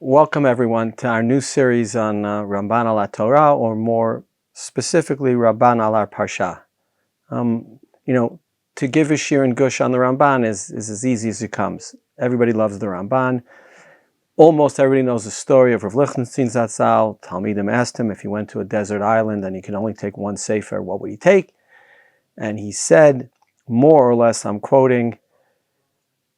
Welcome everyone to our new series on Ramban al Torah, or more specifically Ramban al Parsha. To give a shir and gush on the Ramban is as easy as it comes. Everybody loves the Ramban. Almost everybody knows the story of Rav Lichtenstein Zatzal. Talmidim asked him if he went to a desert island and he could only take one sefer, what would he take? And he said, more or less, I'm quoting,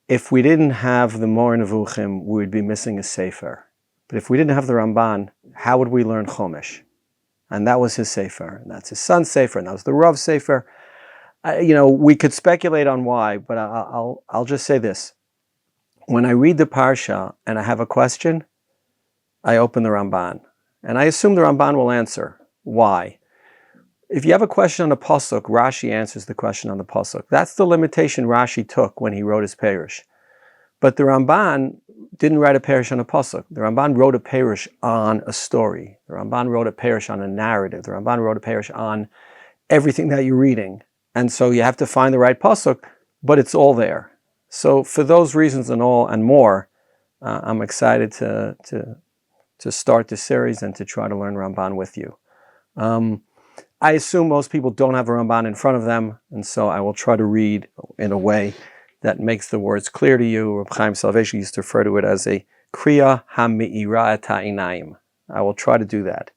if we didn't have the Mor Nevuchim, we would be missing a sefer. But if we didn't have the Ramban, how would we learn Chumash? And that was his sefer, and that's his son's sefer, and that was the Rav's sefer. We could speculate on why, but I'll just say this. When I read the Parsha and I have a question, I open the Ramban. And I assume the Ramban will answer. Why? If you have a question on a pasuk, Rashi answers the question on the pasuk. That's the limitation Rashi took when he wrote his Perush. But the Ramban didn't write a Perush on a pasuk. The Ramban wrote a Perush on a story. The Ramban wrote a Perush on a narrative. The Ramban wrote a Perush on everything that you're reading. And so you have to find the right pasuk, but it's all there. So for those reasons and all and more, I'm excited to start this series and to try to learn Ramban with you. I assume most people don't have a Ramban in front of them, and so I will try to read in a way that makes the words clear to you. Reb Chaim Salvation used to refer to it as a kriya ha'me'ira et ha'inayim. I will try to do that.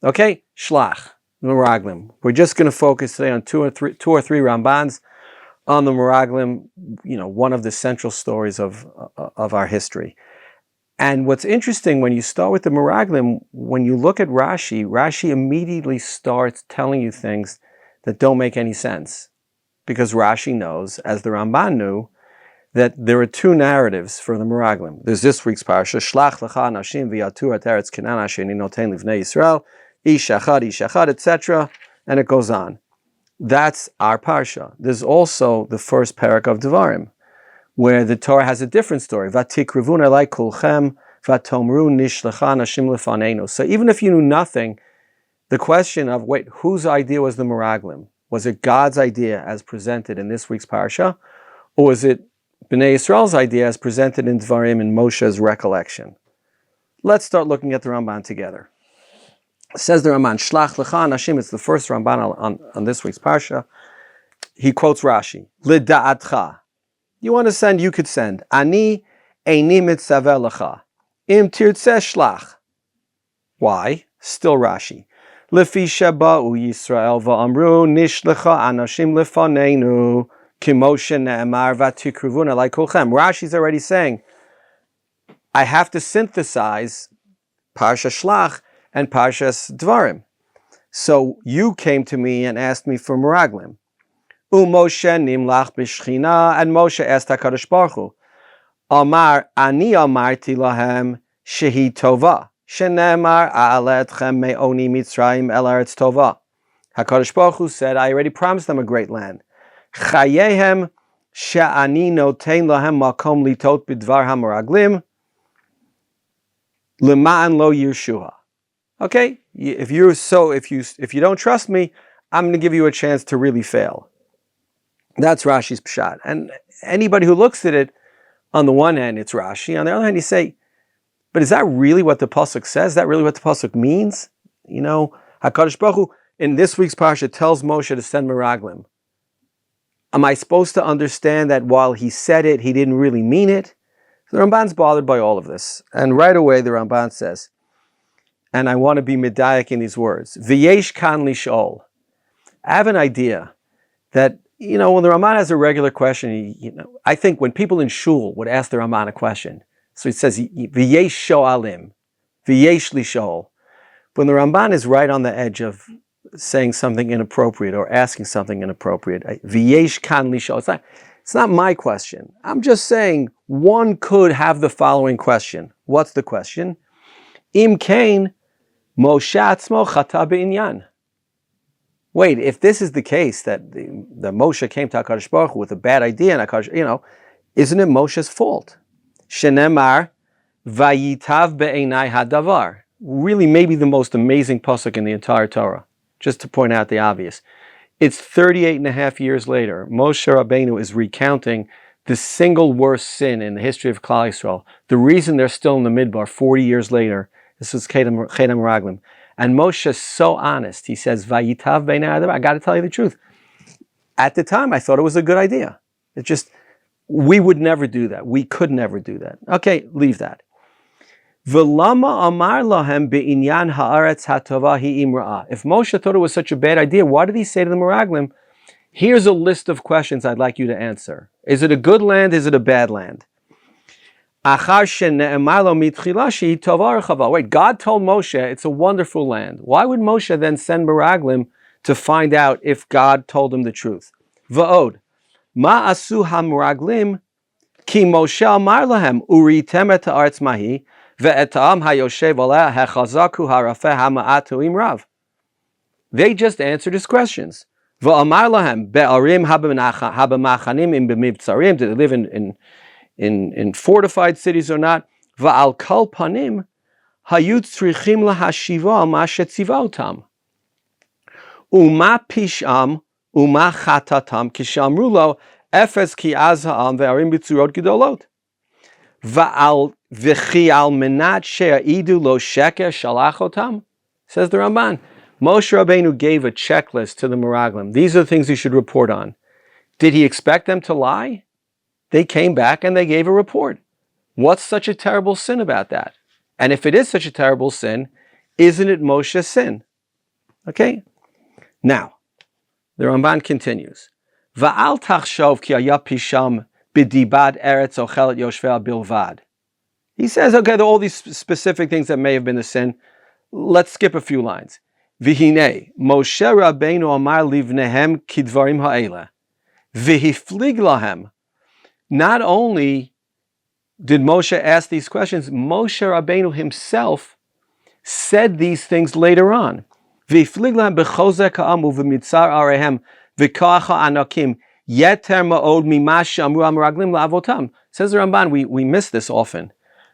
Okay, Shelach, Meraglim. We're just going to focus today on two or three Rambans on the Meraglim, one of the central stories of our history. And what's interesting, when you start with the Meraglim, when you look at Rashi immediately starts telling you things that don't make any sense. Because Rashi knows, as the Ramban knew, that there are two narratives for the Meraglim. There's this week's parsha, Shelach lecha nashim v'yatur eretz Canaan asher ani noten livnei Yisrael, ish echad, etc. And it goes on. That's our parsha. There's also the first parak of Devarim, where the Torah has a different story. Vatikrivun elai kulchem vatomru nishlecha nashim lefaneinu. So even if you knew nothing, the question of, whose idea was the Meraglim? Was it God's idea as presented in this week's parsha? Or was it Bnei Yisrael's idea as presented in Devarim in Moshe's recollection? Let's start looking at the Ramban together. It says the Ramban, Shelach lecha nashim, it's the first Ramban on this week's parsha. He quotes Rashi, L'da'atcha. You want to send, you could send. Ani eini mitzaveh lecha. Im tirtzeh shlach. Why? Still Rashi. Lefi sheba'u Yisrael va'amru nishlecha anashim lefaneinu kimoshe ne'emar vatikrivun elai kulchem. Rashi's already saying, I have to synthesize Parsha Shelach and Parshas Devarim. So you came to me and asked me for Meraglim. Moshe nimlach b'shchina, and Moshe asked HaKadosh Baruch Hu, Amar, ani amarti lahem shehi tova, shenemar a'ale etchem me'oni Mitzrayim el eretz tova. HaKadosh Baruch Hu said, I already promised them a great land. Chayehem she'ani noten lahem makom litot b'dvar ha'meraglim, l'ma'an lo yirshuha. Okay, if you don't trust me, I'm going to give you a chance to really fail. That's Rashi's pshat. And anybody who looks at it, on the one hand, it's Rashi. On the other hand, you say, but is that really what the pasuk says? Is that really what the pasuk means? HaKadosh Baruch Hu, in this week's parsha, tells Moshe to send Meraglim. Am I supposed to understand that while he said it, he didn't really mean it? The Ramban's bothered by all of this. And right away, the Ramban says, and I want to be medayek in these words, V'yesh kan lish'ol. I have an idea that when the Ramban has a regular question, I think when people in shul would ask the Ramban a question, so it says, V'yesh sho'alim, V'yesh lish'ol. When the Ramban is right on the edge of saying something inappropriate or asking something inappropriate, V'yesh kan lish'ol. It's not my question. I'm just saying one could have the following question. What's the question? Im kain Moshe atzmo chata be'inyan. Wait, if this is the case, that the Moshe came to HaKadosh Baruch Hu with a bad idea, and HaKadosh, isn't it Moshe's fault? Shenemar vayitav be'enai hadavar. Really, maybe the most amazing pasuk in the entire Torah. Just to point out the obvious. It's 38 and a half years later. Moshe Rabbeinu is recounting the single worst sin in the history of Klal Yisrael. The reason they're still in the Midbar 40 years later, this was Kedem Meraglim. And Moshe is so honest. He says, Vayitav b'nei Adam, I got to tell you the truth. At the time, I thought it was a good idea. It's just, we would never do that. We could never do that. Okay, leave that. V'lama amar lahem be'inyan haaretz hatova hi imra'a. If Moshe thought it was such a bad idea, why did he say to the Meraglim, here's a list of questions I'd like you to answer. Is it a good land? Is it a bad land? Wait, God told Moshe it's a wonderful land. Why would Moshe then send Meraglim to find out if God told him the truth? Va'od, ma asu ha-meraglim ki Moshe amar lahem uritem et haaretz mahi ve'et ha'am hayoshev aleh hechazaku harafeh hama'atu imrav. They just answered his questions. Va'amar lahem be'arim habamachanim im b'mivtzarim. Did they live in fortified cities or not? Va'al kol panim hayut tzrichim lahashiva al ma shetzivah otam. Uma pisham uma chatatam kishamru lo efes ki az ha'am ve'arim b'tzurot gedolot. Va'al v'chi al menat she'idu lo sheker shalach otam. Says the Ramban. Moshe Rabbeinu gave a checklist to the Meraglim. These are the things you should report on. Did he expect them to lie? They came back and they gave a report. What's such a terrible sin about that? And if it is such a terrible sin, isn't it Moshe's sin? Okay? Now, the Ramban continues. Va'al tachshov ki haya pisham b'dibad eretz ochelet yoshvei bilvad. He says, okay, there are all these specific things that may have been a sin. Let's skip a few lines. V'hinei, Moshe Rabbeinu amar livnehem kidvarim ha'ela. V'hiflig lahem. Not only did Moshe ask these questions, Moshe Rabbeinu himself said these things later on. V'hiflig lahem b'chozek ha'amu v'mitzar arehem v'koach ha'anakim yeter ma'od mima she'amru ha'meraglim la'avotam. Says the Ramban, we miss this often.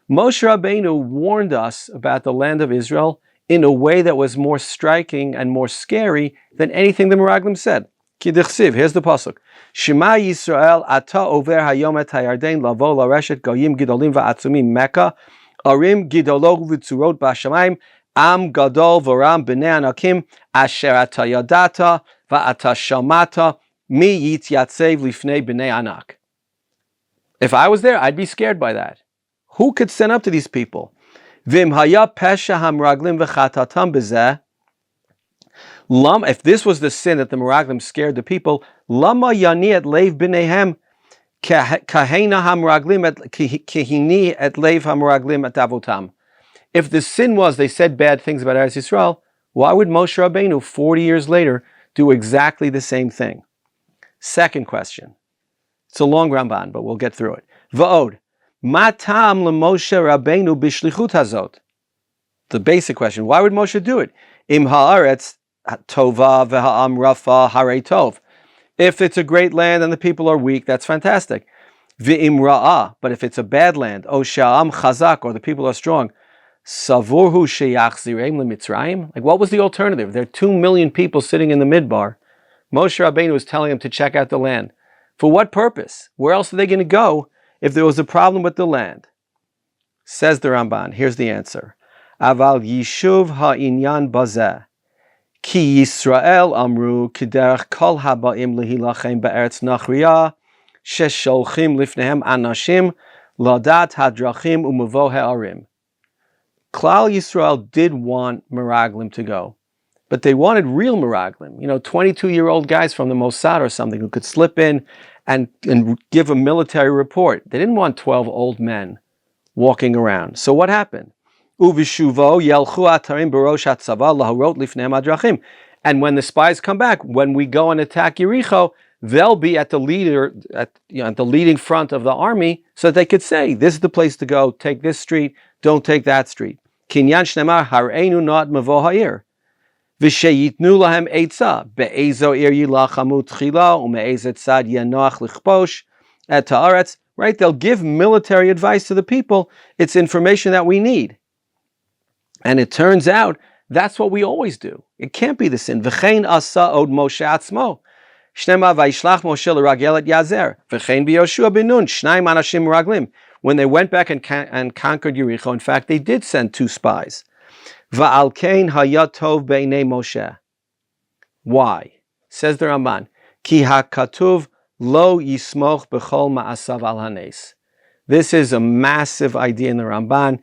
Moshe Rabbeinu warned us about the land of Israel in a way that was more striking and more scary than anything the Meraglim said. Kidichsiv, here's the pasuk. Shema Yisrael ata over hayom et hayarden lavo lareshet goyim gidolim va'atzumim Mecca arim gidolog v'tzurot b'ashamayim am gadol v'ram b'nei anakim asher ata yadata va'ata shamata mi yityatzev lifnei b'nei anak. If I was there, I'd be scared by that. Who could stand up to these people? Vim haya pesha hamraglim v'chatatam bezeh. If this was the sin that the Meraglim scared the people, lama yani et leiv b'neihem kahena hamraglim et kihini et leiv hamraglim et avotam. If the sin was they said bad things about Eretz Yisrael, why would Moshe Rabbeinu 40 years later do exactly the same thing? Second question. It's a long Ramban, but we'll get through it. Va'od. Ma ta'am leMoshe Rabbeinu b'shlichut hazot? The basic question, why would Moshe do it? Im haaretz tova v'ha'am rafa harei tov. If it's a great land and the people are weak, that's fantastic. V'im ra'ah, but if it's a bad land, o sha'am chazak, or the people are strong, savurhu sheyachzireim lemitzrayim. Like, what was the alternative? There are 2 million people sitting in the midbar. Moshe Rabbeinu was telling them to check out the land. For what purpose? Where else are they going to go if there was a problem with the land? Says the Ramban, here's the answer. Aval yishuv ha'inyan bazeh. Ki Yisrael amru kiderach kol haba'im lehilachem be'eretz nachriya shesholchim lifnehem anashim ladat hadrachim u'mavo ha'arim. Klal Yisrael did want Meraglim to go, but they wanted real Meraglim, 22-year-old guys from the Mossad or something who could slip in and give a military report. They didn't want 12 old men walking around. So what happened? Uvishuvo yelchu atarim barosh hatzava laharot lifnei adrachim. And when the spies come back, when we go and attack Yericho, they'll be at the leading front of the army, so that they could say, "This is the place to go. Take this street. Don't take that street." Kinyan shnemar hareinu not mavo ha'ir. V'sheyitnu lahem eitza be'ezo ir yilachamu tchila u'me'ezet tzad yenoach lichposh et haaretz. Right? They'll give military advice to the people. It's information that we need. And it turns out that's what we always do. It can't be the sin. V'chein asa od Moshe atzmo. Shnema vayishlach Moshe l'ragel et Yazer, v'chein b'Yoshua ben Nun, shnayim anashim meraglim. When they went back and conquered Yericho, in fact, they did send 2 spies. Va'al kein hayat tov b'nei Moshe. Why? Says the Ramban, Ki hakatuv lo yismoch b'chol ma'asav al hanes. This is a massive idea in the Ramban.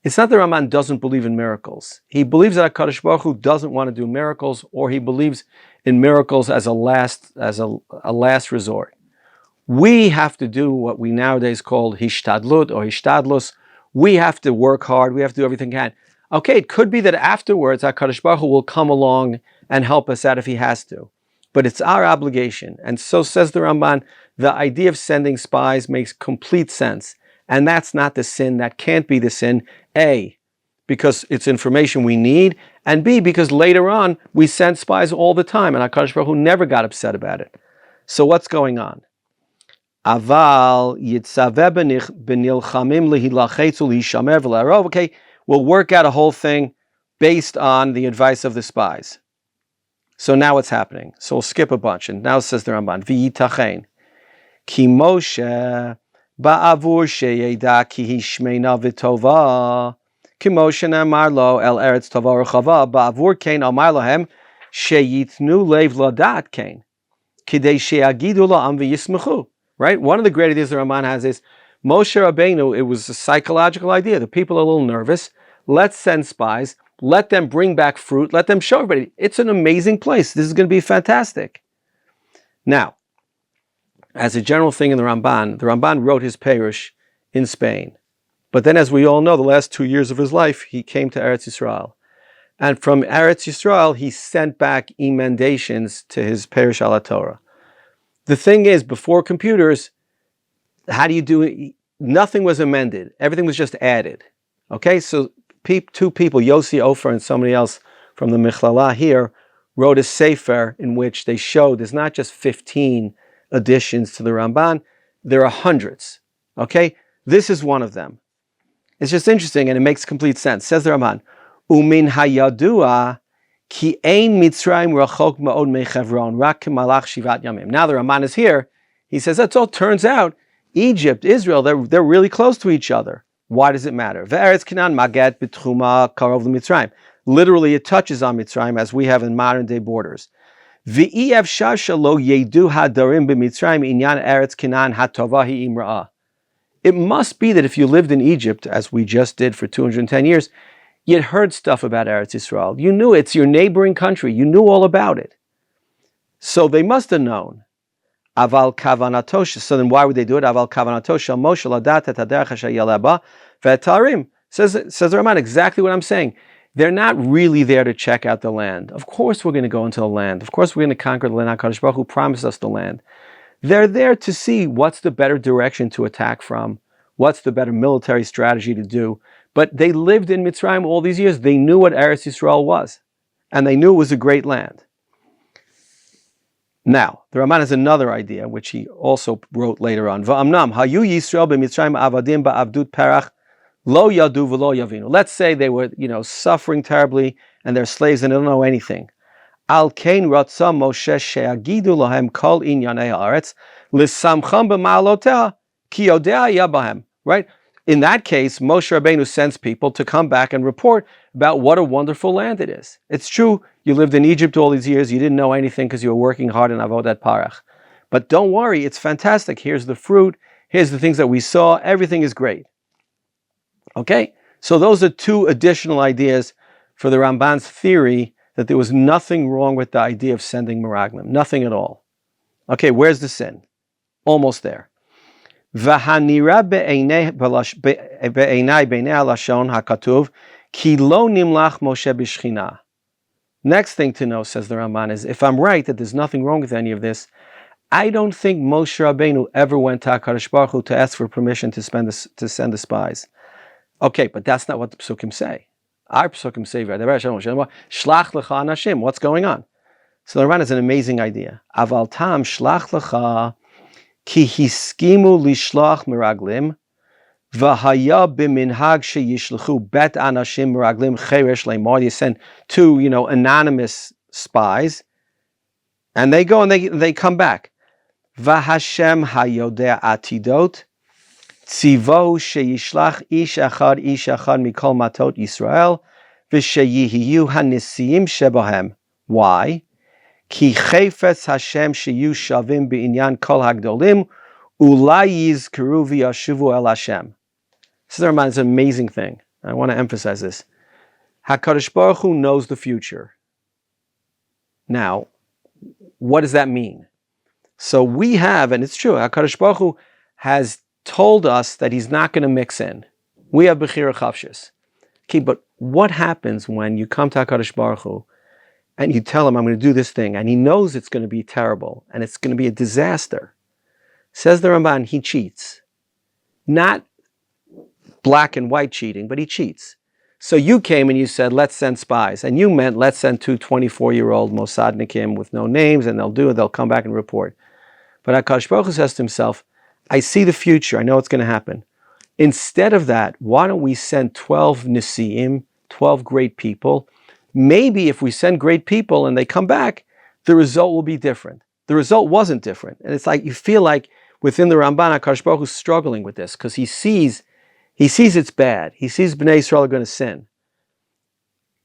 It's not the Ramban doesn't believe in miracles. He believes that HaKadosh Baruch Hu doesn't want to do miracles, or he believes in miracles as a last resort. We have to do what we nowadays call hishtadlut or hishtadlus. We have to work hard. We have to do everything we can. Okay, it could be that afterwards HaKadosh Baruch Hu will come along and help us out if he has to. But it's our obligation. And so says the Ramban, the idea of sending spies makes complete sense. And that's not the sin. That can't be the sin. A, because it's information we need. And B, because later on, we sent spies all the time. And HaKadosh Baruch Hu never got upset about it. So what's going on? Aval yitzaveh benilchamim lehilachetzu lihishamer v'larov. Okay, we'll work out a whole thing based on the advice of the spies. So now what's happening? So we'll skip a bunch. And now says the Ramban, v'yitachen ki Moshe ba'avur sheyeda ki hishmeina v'tova ki Moshe ne'amar lo el eretz tova rechava ba'avur kein amar lohem sheyitnu lev ladat kein kidei sheyagidu la'am v'yismechu. Right? One of the great ideas the Ramban has is Moshe Rabbeinu, it was a psychological idea. The people are a little nervous. Let's send spies. Let them bring back fruit. Let them show everybody. It's an amazing place. This is going to be fantastic. Now, as a general thing in the Ramban wrote his Perush in Spain. But then, as we all know, the last 2 years of his life, he came to Eretz Yisrael. And from Eretz Yisrael, he sent back emendations to his Perush ala Torah. The thing is, before computers, how do you do it? Nothing was amended. Everything was just added. Okay, so 2 people, Yossi Ofer and somebody else from the Michlala here, wrote a sefer in which they showed there's not just 15 additions to the Ramban, there are hundreds. Okay, this is one of them. It's just interesting and it makes complete sense. Says the Ramban, Umin hayadua ki ein Mitzrayim rachok ma'od mechevron rak malach shivat yamim. Now the Ramban is here. He says that's all. Turns out Egypt, Israel, they're really close to each other. Why does it matter? Ve'eretz Canaan maget b'tchuma karov l'Mitzrayim. Literally, it touches on Mitzrayim as we have in modern day borders. V'iev shasha lo yedu hadarim b'Mitzrayim inyan eretz Canaan hatovahi imra'ah. It must be that if you lived in Egypt, as we just did for 210 years, you'd heard stuff about Eretz Yisrael. You knew it's your neighboring country. You knew all about it. So they must have known. Aval kavanatosha. So then why would they do it? Aval kavanatosha Moshe ladat et haderech asher yalaba ve'tarim. Says the Ramban exactly what I'm saying. They're not really there to check out the land. Of course we're going to go into the land. Of course we're going to conquer the land. HaKadosh Baruch Hu promised us the land. They're there to see what's the better direction to attack from, what's the better military strategy to do. But they lived in Mitzrayim all these years. They knew what Eretz Yisrael was. And they knew it was a great land. Now, the Ramban has another idea, which he also wrote later on. Va'amnam, hayu Yisrael b'Mitzrayim avadim ba'avdut perach lo yadu v'lo yavinu. Let's say they were, suffering terribly and they're slaves and they don't know anything. Al kein ratza Moshe she'agidu lahem kol inyanei haaretz l'samcham b'ma'alotea ki yodea yabahem. Right? In that case, Moshe Rabbeinu sends people to come back and report about what a wonderful land it is. It's true, you lived in Egypt all these years, you didn't know anything because you were working hard in Avodat Parach. But don't worry, it's fantastic. Here's the fruit, here's the things that we saw, everything is great. Okay? So those are 2 additional ideas for the Ramban's theory that there was nothing wrong with the idea of sending Meraglim. Nothing at all. Okay, where's the sin? Almost there. V'hanira be'einai b'einei alashon hakatuv ki lo nimlach Moshe b'shchina. Next thing to know, says the Ramban, is if I'm right that there's nothing wrong with any of this, I don't think Moshe Rabbeinu ever went to HaKadosh Baruch Hu to ask for permission to send the spies. Okay, but that's not what the Psukim say. Our Psukim say, Shlach lecha anashim. What's going on? So the Ramban has an amazing idea. Aval tam shlach lecha ki hiskimu lishlach meraglim v'haya b'minhag sheyishlechu bet anashim meraglim cheresh le'mod. You send 2, anonymous spies. And they go and they come back. V'Hashem hayodeh atidot tzivo sheyishlach ish echad mikol matot Yisrael v'sheyihiyu hanisiim shebahem. Why? Ki chayfetz Hashem sheyu shavim b'inyan kol hagdolim ulai yizkeru v'yashuvu el Hashem. This is an amazing thing. I want to emphasize this. HaKadosh Baruch Hu knows the future. Now, what does that mean? So we have, and it's true, HaKadosh Baruch Hu has told us that he's not going to mix in. We have Bechira Chavshis. Okay, but what happens when you come to HaKadosh Baruch Hu and you tell him, I'm going to do this thing, and he knows it's going to be terrible, and it's going to be a disaster? Says the Ramban, he cheats. Not black and white cheating, but he cheats. So you came and you said, let's send spies. And you meant, let's send two 24-year-old Mossadnikim with no names, and they'll come back and report. But HaKadosh Baruch Hu says to himself, I see the future, I know what's going to happen. Instead of that, why don't we send 12 Nisi'im, 12 great people? Maybe if we send great people and they come back, the result will be different. The result wasn't different. And it's like, you feel like within the Ramban, HaKadosh Baruch Hu is struggling with this, because he sees it's bad. He sees Bnei Yisrael are going to sin.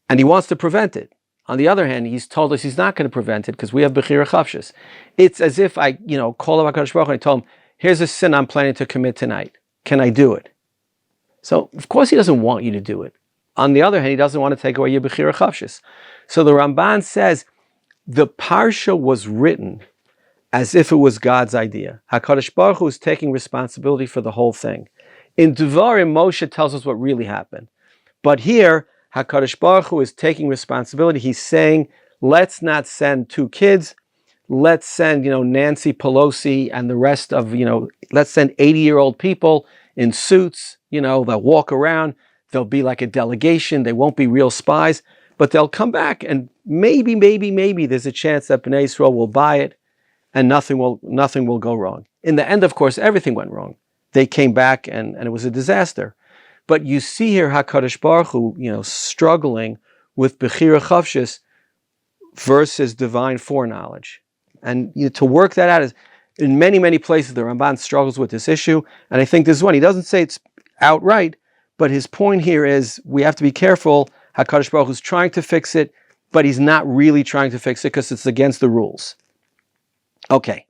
And he wants to prevent it. On the other hand, he's told us he's not going to prevent it because we have Bechira Chavshis. It's as if I, call up HaKadosh Baruch Hu and I told him, here's a sin I'm planning to commit tonight. Can I do it? So, of course, he doesn't want you to do it. On the other hand, he doesn't want to take away your Bechira Chavshis. So the Ramban says the Parsha was written as if it was God's idea. HaKadosh Baruch Hu is taking responsibility for the whole thing. In Devarim, Moshe tells us what really happened. But here, HaKadosh Baruch Hu is taking responsibility. He's saying, let's not send two kids. Let's send, Nancy Pelosi and the rest of, let's send 80-year-old people in suits. They'll walk around. They'll be like a delegation. They won't be real spies. But they'll come back and maybe there's a chance that Bnei Yisrael will buy it and nothing will go wrong. In the end, of course, everything went wrong. They came back and it was a disaster. But you see here HaKadosh Baruch Hu, struggling with Bechira Chavshis versus divine foreknowledge. And to work that out is, in many, many places, the Ramban struggles with this issue. And I think this is one. He doesn't say it's outright, but his point here is we have to be careful. HaKadosh Baruch Hu is trying to fix it, but he's not really trying to fix it because it's against the rules. Okay.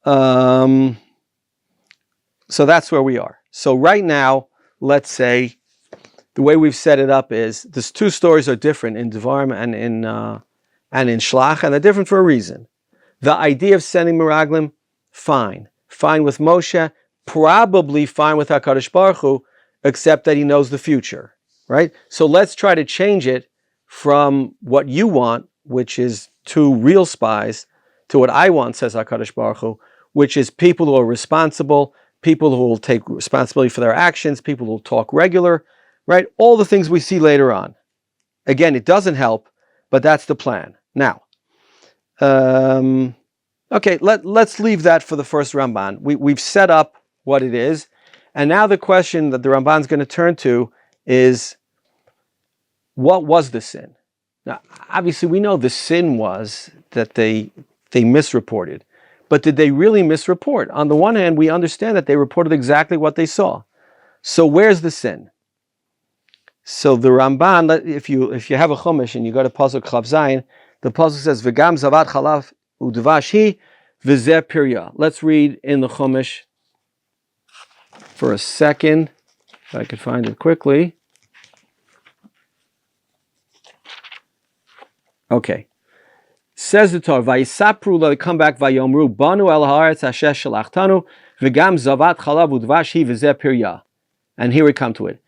So that's where we are. So right now, let's say the way we've set it up is these two stories are different in Devarim and in Shelach, and they're different for a reason. The idea of sending Meraglim, fine with Moshe, probably fine with HaKadosh Baruch Hu, except that he knows the future, right? So let's try to change it from what you want, which is two real spies, to what I want, says HaKadosh Baruch Hu, which is people who are responsible, people who will take responsibility for their actions, people who will talk regular, right? All the things we see later on. Again, it doesn't help, but that's the plan. Now, okay, let's leave that for the first Ramban. We've set up what it is, and now the question that the Ramban's going to turn to is, what was the sin? Now, obviously, we know the sin was that they misreported. But did they really misreport? On the one hand, we understand that they reported exactly what they saw. So where's the sin? So the Ramban, if you have a Chumash and you go to Pasuk Chav Zayin, the Pasuk says, V'gam zavat chalav udvash hi v'zeh pirya. Let's read in the Chumash for a second, if I could find it quickly. Okay. Says the Torah, Vayisapru, they come back, Vayomru, Banu el haaretz asher shalachtanu, v'gam zavat chalav udvash hi v'zeh pirya. And here we come to it.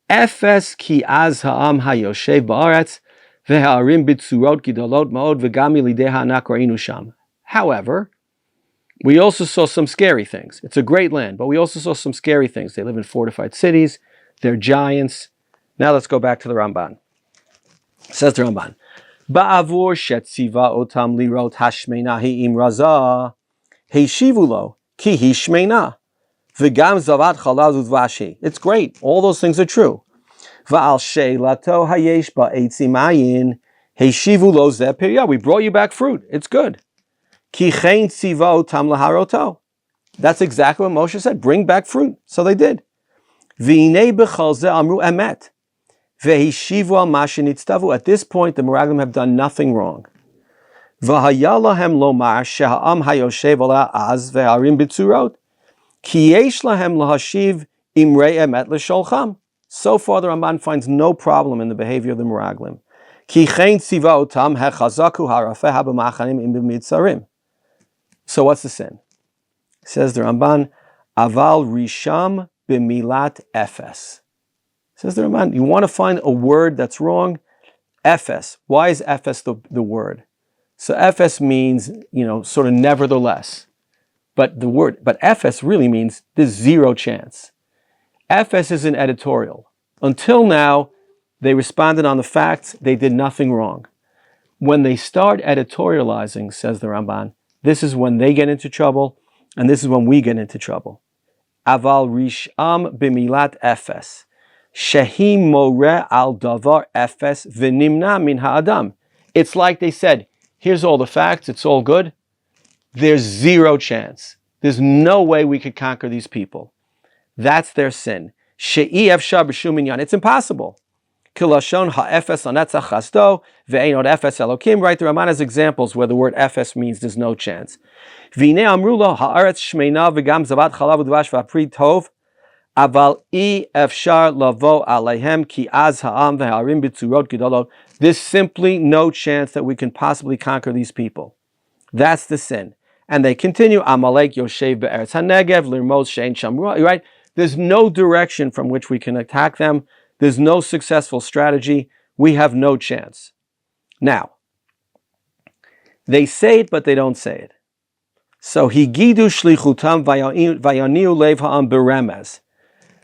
Efes ki az ha'am hayoshev ba'aretz, v'ha'arim bitzurot gidolot ma'od, v'gam yilidei ha'anak ra'inu sham. However, we also saw some scary things. It's a great land, but we also saw some scary things. They live in fortified cities. They're giants. Now let's go back to the Ramban. Says the Ramban, Ba'avur shetziva otam lirot hashmeina hi'im raza heishivu lo ki hi shmeina v'gam zavat chalav udvashi. It's great. All those things are true. Va'al she'lato hayesh ba'etzim ayin heishivu lo zeh pirya. We brought you back fruit. It's good. Ki chen tziva otam laharoto. That's exactly what Moshe said. Bring back fruit. So they did. V'inei b'chol zeh amru emet. Ve'hishivu al ma shenitztavu. At this point, the Meraglim have done nothing wrong. V'haya lahem lomar sheha'am hayoshev ala az ve'arim b'tzurot. Ki yesh lahem lahashiv imrei emet l'sholcham. So far, the Ramban finds no problem in the behavior of the Meraglim. Ki chen tziva otam hechazaku harafeh hab'machanim im b'mitzarim. So what's the sin? Says the Ramban, aval risham b'milat efes. Says the Ramban, you want to find a word that's wrong? Efes. Why is efes the word? So efes means, sort of nevertheless. But efes really means there's zero chance. Efes is an editorial. Until now, they responded on the facts, they did nothing wrong. When they start editorializing, says the Ramban, this is when they get into trouble, and this is when we get into trouble. Aval risham b'milat efes. Shehi more al davar efes v'nimna min ha'adam. It's like they said, here's all the facts, it's all good. There's zero chance. There's no way we could conquer these people. That's their sin. She'i efshar b'shum minyan. It's impossible. Kilashon ha'efes anetzach chasdo ve'einod efes elokim. Right, the Ramban has examples where the word efes means there's no chance. V'inei amru lo ha'aretz shmeina v'gam zavat chalav u'dvash v'apri tov aval I efshar lavo aleihem ki az ha'am ve'harim b'tzurot gedolot. There's simply no chance that we can possibly conquer these people. That's the sin. And they continue, Amalek Yoshev be'eretz hanegev l'rmos she'en shamru. Right? There's no direction from which we can attack them. There's no successful strategy. We have no chance. Now, they say it, but they don't say it. So, higidu shlichutam vayaniu lev ha'am beremez.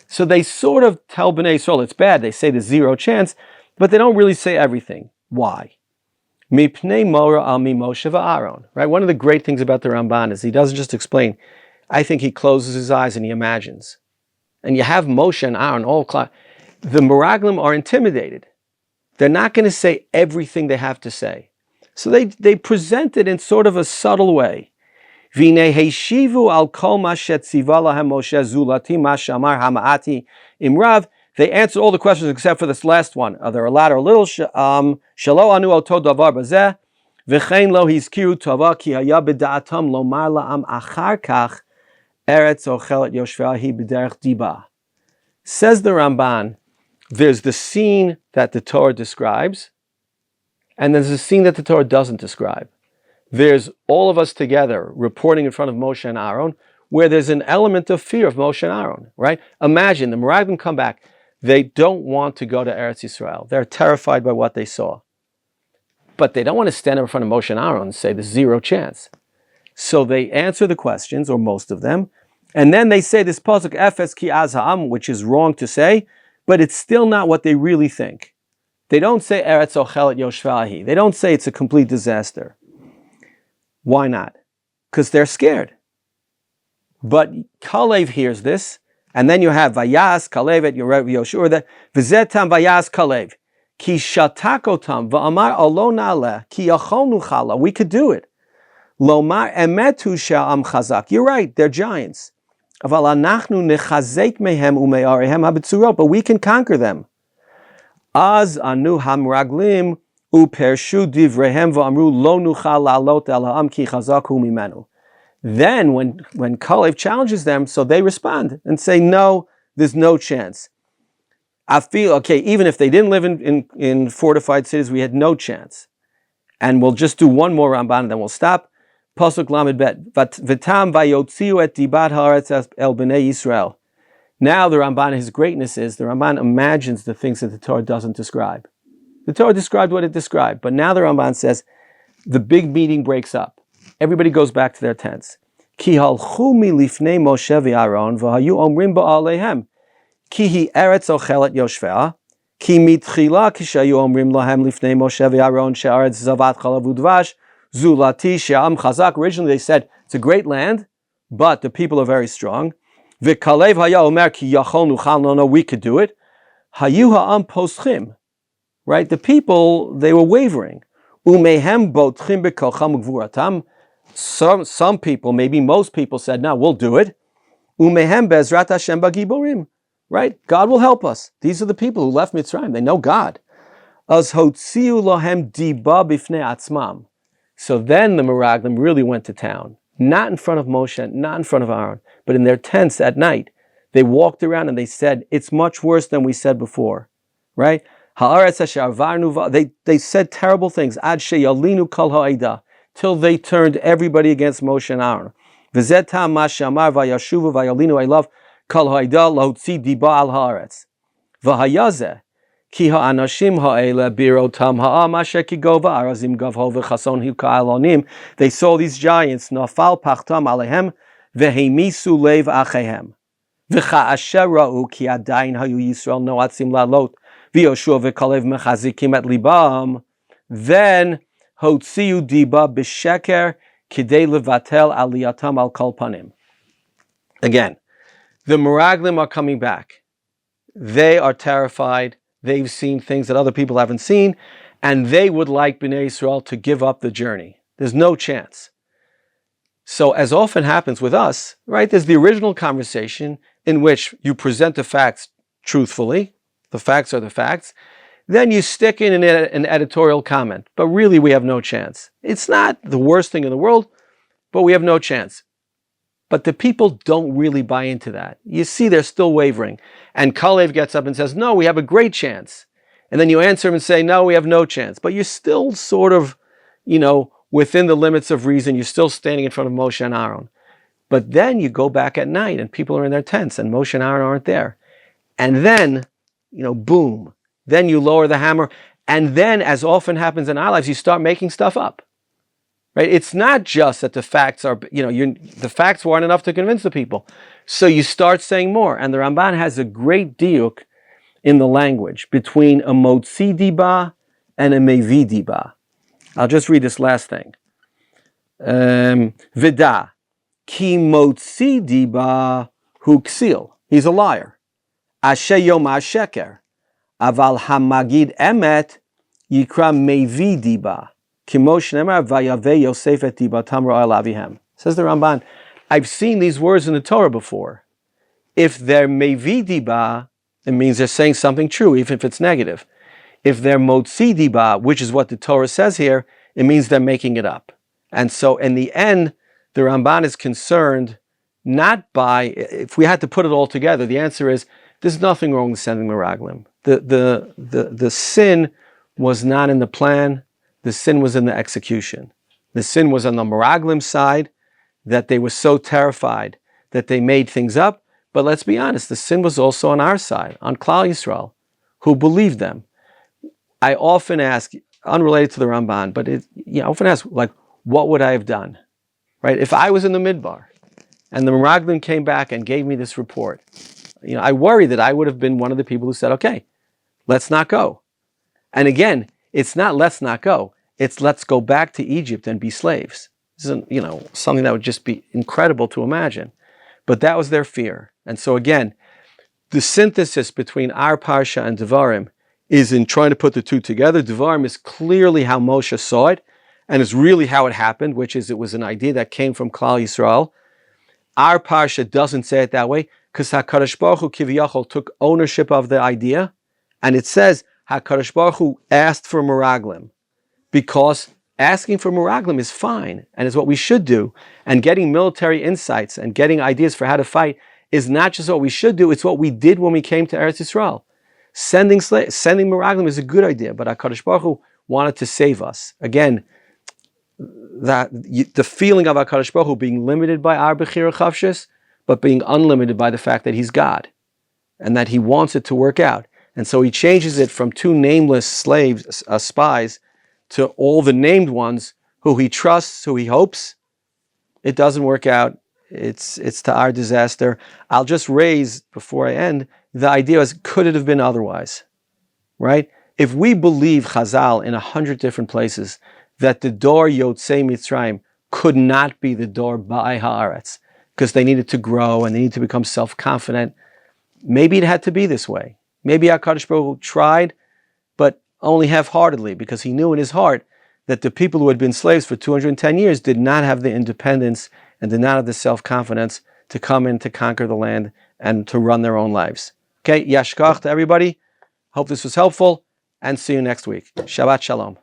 So they sort of tell Bnei Yisrael it's bad. They say there's zero chance, but they don't really say everything. Why? Mipnei mora al mi Moshe va'Aaron. Right? One of the great things about the Ramban is he doesn't just explain. I think he closes his eyes and he imagines. And you have Moshe and Aaron all close. The Meraglim are intimidated. They're not going to say everything they have to say. So they present it in sort of a subtle way. V'nei heishivu al kol ma shetziva lahem Moshe zulati ma shamar hama'ati imrav. They answer all the questions except for this last one. Are there a lot or a little? Shalo anu oto davar bazeh. V'chein lo hizkiru tova ki haya b'da'atam lomar la'am achar kach eretz ochelet yoshvahi b'derech diba. Says the Ramban, there's the scene that the Torah describes, and there's a scene that the Torah doesn't describe. There's all of us together reporting in front of Moshe and Aaron, where there's an element of fear of Moshe and Aaron, right? Imagine the Meraglim come back. They don't want to go to Eretz Yisrael. They're terrified by what they saw. But they don't want to stand in front of Moshe and Aaron and say there's zero chance. So they answer the questions, or most of them, and then they say this pasuk efes ki az ha'am, which is wrong to say, but it's still not what they really think. They don't say Eretz Ochelet Yoshvahi. They don't say it's a complete disaster. Why not? Because they're scared. But Kalev hears this, and then you have Vayas Kalev et Yoshur that V'zetam Vayas Kalev Ki Shatakotam V'amar Alo Na'aleh Ki Yachonu Chala. We could do it. Lomar Emetu Sha'am Chazak. You're right. They're giants. But we can conquer them. Az anu hamraglim upershu divrehem v'amru lo nuchal la'alot el ha'am ki chazaku mimenu. Then when Kalev challenges them, so they respond and say, no, there's no chance. I feel, okay, even if they didn't live in fortified cities, we had no chance. And we'll just do one more Ramban and then we'll stop. Pasuk Lamed Bet. V'tam vayotziu et dibat haaretz el b'nei Yisrael. Now the Ramban, his greatness is, the Ramban imagines the things that the Torah doesn't describe. The Torah described what it described, but now the Ramban says, the big meeting breaks up. Everybody goes back to their tents. Ki halchu mi lifnei Moshe v'Aaron v'hayu omrim ba'aleihem. Ki hi eretz ochelet yoshvea. Ki mitchila kishayu omrim lahem lifnei Moshe v'Aaron she'aretz zavat chalav udvash. Zulati she'am chazak. Originally they said, it's a great land, but the people are very strong. V'kalev haya omer ki yachol nuchal. No, we could do it. Hayu ha'am poschim. Right? The people, they were wavering. Umehem botchim bekocham ugvuratam. some people, maybe most people said, no, we'll do it. Umehem bezrat Hashem bagiborim. Right? God will help us. These are the people who left Mitzrayim. They know God. Az hotziu lohem diba bifnei atzmam. So then the Meraglim really went to town. Not in front of Moshe, not in front of Aaron, but in their tents at night. They walked around and they said, it's much worse than we said before. Right? They said terrible things. Ad sheyalinu kol ha'ida, till they turned everybody against Moshe and Aaron. V'zet ha'ma she'amar vayashuvu vayalinu elav kol ha'ida lahotzi diba al haaretz. V'hayazeh ki ha'anashim ha'ele birotam ha'ama shekigova arazim gavho v'chason huka'alonim. They saw these giants, nafal pachtam alehem v'heimisu lev achehem. V'cha'asher ra'u ki adayin hayu Yisrael noatzim la'lot v'yoshua v'kalev mechazikim et libam. Then hotziu diba b'sheker kidei levatel aliyatam al kol panim. Again, the Meraglim are coming back. They are terrified. They've seen things that other people haven't seen, and they would like Bnei Israel to give up the journey. There's no chance. So as often happens with us, right, there's the original conversation in which you present the facts truthfully. The facts are the facts. Then you stick in an editorial comment. But really, we have no chance. It's not the worst thing in the world, but we have no chance. But the people don't really buy into that. You see, they're still wavering. And Kalev gets up and says, no, we have a great chance. And then you answer him and say, no, we have no chance. But you're still sort of, within the limits of reason. You're still standing in front of Moshe and Aaron. But then you go back at night and people are in their tents and Moshe and Aaron aren't there. And then, boom. Then you lower the hammer. And then, as often happens in our lives, you start making stuff up. Right? It's not just that the facts are, the facts weren't enough to convince the people. So you start saying more. And the Ramban has a great diuk in the language between a motzi diba and a mevi diba. I'll just read this last thing. Vida, ki motzi diba hu ksil. He's a liar. Ashe yom sheker. Aval hamagid emet yikra mevi diba. Says the Ramban, I've seen these words in the Torah before. If they're mevi diba, it means they're saying something true, even if it's negative. If they're motzi diba, which is what the Torah says here, it means they're making it up. And so in the end, the Ramban is concerned not by, if we had to put it all together, the answer is, there's nothing wrong with sending Meraglim. The sin was not in the plan. The sin was in the execution. The sin was on the Meraglim side, that they were so terrified that they made things up. But let's be honest, the sin was also on our side, on Klal Yisrael, who believed them. I often ask, unrelated to the Ramban, but I often ask, what would I have done? Right? If I was in the Midbar and the Meraglim came back and gave me this report, I worry that I would have been one of the people who said, okay, let's not go. And again, it's not let's not go. It's let's go back to Egypt and be slaves. This isn't, something that would just be incredible to imagine. But that was their fear. And so again, the synthesis between our Parsha and Devarim is in trying to put the two together. Devarim is clearly how Moshe saw it, and is really how it happened, which is it was an idea that came from Klal Yisrael. Our Parsha doesn't say it that way, because HaKadosh Baruch Hu Kiviyachol took ownership of the idea, and it says, HaKadosh Baruch Hu asked for Meraglim, because asking for Meraglim is fine and is what we should do. And getting military insights and getting ideas for how to fight is not just what we should do, it's what we did when we came to Eretz Yisrael. Sending Meraglim is a good idea, but HaKadosh Baruch Hu wanted to save us. Again, the feeling of HaKadosh Baruch Hu being limited by our Bechira Chavshis, but being unlimited by the fact that He's God and that He wants it to work out. And so He changes it from two nameless slaves, spies, to all the named ones who He trusts, who He hopes. It doesn't work out. It's to our disaster. I'll just raise, before I end, the idea is, could it have been otherwise? Right? If we believe Chazal in 100 different places that the door Yotzei Mitzrayim could not be the door Ba'ai Haaretz, because they needed to grow and they needed to become self-confident, maybe it had to be this way. Maybe HaKadosh Baruch Hu tried, but only half-heartedly, because He knew in His heart that the people who had been slaves for 210 years did not have the independence and did not have the self-confidence to come in to conquer the land and to run their own lives. Okay, yashkach to everybody. Hope this was helpful, and see you next week. Shabbat shalom.